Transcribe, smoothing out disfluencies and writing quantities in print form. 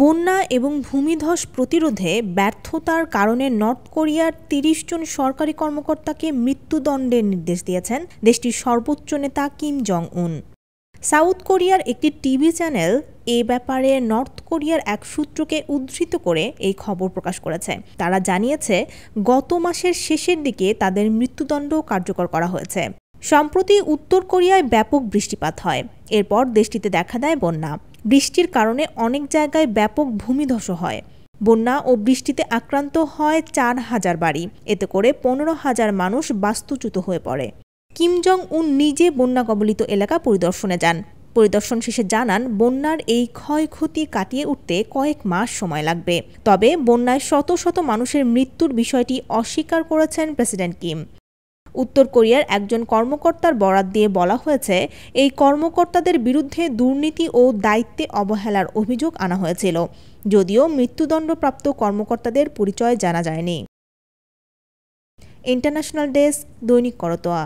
বন্যা এবং ভূমিধস প্রতিরোধে ব্যর্থতার কারণে নর্থ কোরিয়ার ৩০ জন সরকারি কর্মকর্তাকে মৃত্যুদণ্ডের নির্দেশ দিয়েছেন দেশটির সর্বোচ্চ নেতা কিম জং উন। সাউথ কোরিয়ার একটি টিভি চ্যানেল এ ব্যাপারে নর্থ কোরিয়ার এক সূত্রকে উদ্ধৃত করে এই খবর প্রকাশ করেছে। তারা জানিয়েছে, গত মাসের শেষের দিকে তাদের মৃত্যুদণ্ড কার্যকর করা হয়েছে। সম্প্রতি উত্তর কোরিয়ায় ব্যাপক বৃষ্টিপাত হয়। এরপর দেশটিতে দেখা দেয় বন্যা। বৃষ্টির কারণে অনেক জায়গায় ব্যাপক ভূমিধস হয়। বন্যা ও বৃষ্টিতে আক্রান্ত হয় ৪,০০০ বাড়ি। এতে করে ১৫,০০০ মানুষ বাস্তুচ্যুত হয়ে পড়ে। কিম জং উন নিজে বন্যা কবলিত এলাকা পরিদর্শনে যান। পরিদর্শন শেষে জানান, বন্যার এই ক্ষয়ক্ষতি কাটিয়ে উঠতে কয়েক মাস সময় লাগবে। তবে বন্যায় শত শত মানুষের মৃত্যুর বিষয়টি অস্বীকার করেছেন প্রেসিডেন্ট কিম। উত্তর কোরিয়ার একজন কর্মকর্তার বরাত দিয়ে বলা হয়েছে, এই কর্মকর্তাদের বিরুদ্ধে দুর্নীতি ও দায়িত্বে অবহেলার অভিযোগ আনা হয়েছিল, যদিও মৃত্যুদণ্ডপ্রাপ্ত কর্মকর্তাদের পরিচয় জানা যায়নি। ইন্টারন্যাশনাল ডেস্ক, দৈনিক করতোয়া।